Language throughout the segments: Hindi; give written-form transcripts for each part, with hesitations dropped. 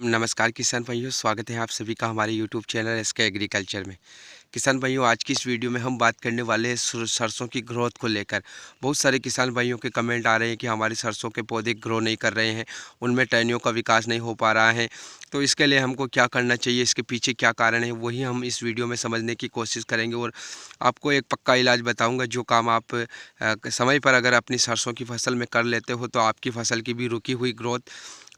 नमस्कार किसान भाइयों, स्वागत है आप सभी का हमारे यूट्यूब चैनल एसके एग्रीकल्चर में। किसान भाइयों, आज की इस वीडियो में हम बात करने वाले हैं सरसों की ग्रोथ को लेकर। बहुत सारे किसान भाइयों के कमेंट आ रहे हैं कि हमारी सरसों के पौधे ग्रो नहीं कर रहे हैं, उनमें टहनियों का विकास नहीं हो पा रहा है। तो इसके लिए हमको क्या करना चाहिए, इसके पीछे क्या कारण है, वही हम इस वीडियो में समझने की कोशिश करेंगे और आपको एक पक्का इलाज बताऊँगा, जो काम आप समय पर अगर अपनी सरसों की फसल में कर लेते हो तो आपकी फसल की भी रुकी हुई ग्रोथ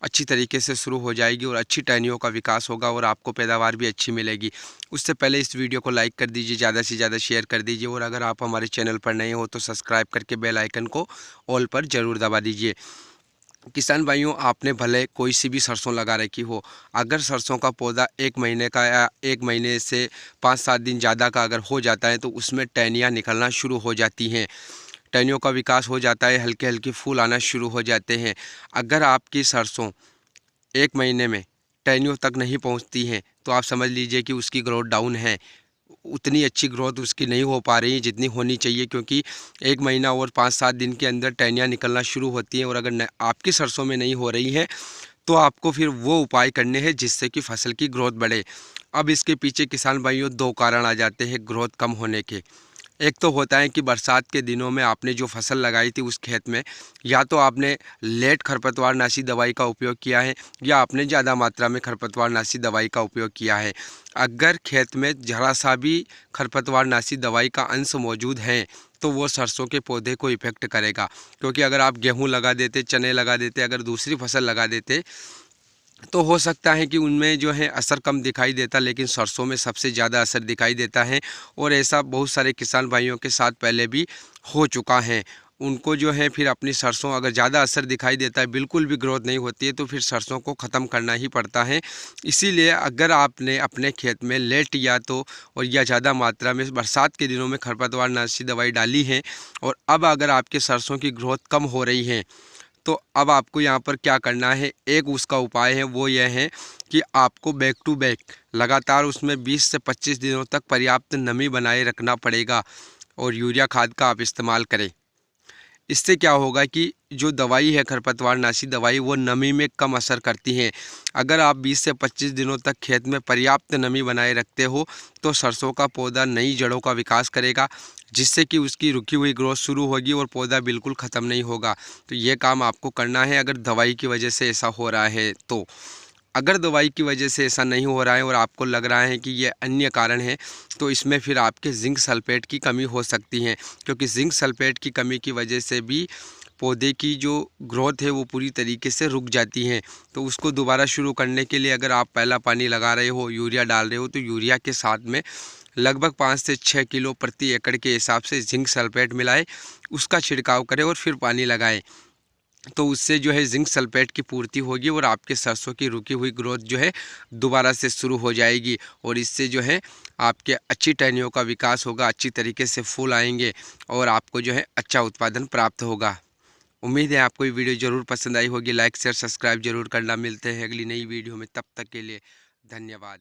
अच्छी तरीके से शुरू हो जाएगी और अच्छी टहनियों का विकास होगा और आपको पैदावार भी अच्छी मिलेगी। उससे पहले इस वीडियो को लाइक कर दीजिए, ज़्यादा से ज़्यादा शेयर कर दीजिए और अगर आप हमारे चैनल पर नए हो तो सब्सक्राइब करके बेल आइकन को ऑल पर ज़रूर दबा दीजिए। किसान भाइयों, आपने भले कोई सी भी सरसों लगा रखी हो, अगर सरसों का पौधा 1 महीने का या 1 महीने से 5-7 दिन ज़्यादा का अगर हो जाता है तो उसमें टहनियाँ निकलना शुरू हो जाती हैं। टहनियों का विकास हो जाता है, हल्के-हल्के फूल आना शुरू हो जाते हैं। अगर आपकी सरसों 1 महीने में टहनियों तक नहीं पहुंचती हैं, तो आप समझ लीजिए कि उसकी ग्रोथ डाउन है। उतनी अच्छी ग्रोथ उसकी नहीं हो पा रही है जितनी होनी चाहिए, क्योंकि 1 महीना और 5-7 दिन के अंदर टहनियाँ निकलना शुरू होती हैं और अगर न आपकी सरसों में नहीं हो रही हैं, तो आपको फिर वो उपाय करने हैं जिससे कि फसल की ग्रोथ बढ़े। अब इसके पीछे किसान भाइयों 2 कारण आ जाते हैं ग्रोथ कम होने के। एक तो होता है कि बरसात के दिनों में आपने जो फसल लगाई थी उस खेत में या तो आपने लेट खरपतवारनाशी दवाई का उपयोग किया है या आपने ज़्यादा मात्रा में खरपतवारनाशी दवाई का उपयोग किया है। अगर खेत में ज़रा सा भी खरपतवारनाशी दवाई का अंश मौजूद है तो वो सरसों के पौधे को इफ़ेक्ट करेगा, क्योंकि अगर आप गेहूँ लगा देते, चने लगा देते, अगर दूसरी फसल लगा देते तो हो सकता है कि उनमें जो है असर कम दिखाई देता, लेकिन सरसों में सबसे ज़्यादा असर दिखाई देता है और ऐसा बहुत सारे किसान भाइयों के साथ पहले भी हो चुका है। उनको जो है फिर अपनी सरसों अगर ज़्यादा असर दिखाई देता है, बिल्कुल भी ग्रोथ नहीं होती है, तो फिर सरसों को ख़त्म करना ही पड़ता है। इसीलिए अगर आपने अपने खेत में लेट या तो और या ज़्यादा मात्रा में बरसात के दिनों में खरपतवारनाशी दवाई डाली है और अब अगर आपके सरसों की ग्रोथ कम हो रही है, तो अब आपको यहाँ पर क्या करना है, एक उसका उपाय है वो यह है कि आपको बैक टू बैक लगातार उसमें 20 से 25 दिनों तक पर्याप्त नमी बनाए रखना पड़ेगा और यूरिया खाद का आप इस्तेमाल करें। इससे क्या होगा कि जो दवाई है खरपतवारनाशी दवाई वो नमी में कम असर करती हैं। अगर आप 20 से 25 दिनों तक खेत में पर्याप्त नमी बनाए रखते हो तो सरसों का पौधा नई जड़ों का विकास करेगा, जिससे कि उसकी रुकी हुई ग्रोथ शुरू होगी और पौधा बिल्कुल ख़त्म नहीं होगा। तो ये काम आपको करना है अगर दवाई की वजह से ऐसा हो रहा है तो। अगर दवाई की वजह से ऐसा नहीं हो रहा है और आपको लग रहा है कि ये अन्य कारण है, तो इसमें फिर आपके जिंक सल्फेट की कमी हो सकती है, क्योंकि जिंक सल्फेट की कमी की वजह से भी पौधे की जो ग्रोथ है वो पूरी तरीके से रुक जाती है। तो उसको दोबारा शुरू करने के लिए अगर आप पहला पानी लगा रहे हो, यूरिया डाल रहे हो, तो यूरिया के साथ में लगभग 5 से 6 किलो प्रति एकड़ के हिसाब से जिंक सल्फेट मिलाएं, उसका छिड़काव करें और फिर पानी लगाएं। तो उससे जो है जिंक सल्फेट की पूर्ति होगी और आपके सरसों की रुकी हुई ग्रोथ जो है दोबारा से शुरू हो जाएगी और इससे जो है आपके अच्छी टहनियों का विकास होगा, अच्छी तरीके से फूल आएंगे और आपको जो है अच्छा उत्पादन प्राप्त होगा। उम्मीद है आपको ये वीडियो ज़रूर पसंद आई होगी। लाइक शेयर सब्सक्राइब जरूर करना। मिलते हैं अगली नई वीडियो में, तब तक के लिए धन्यवाद।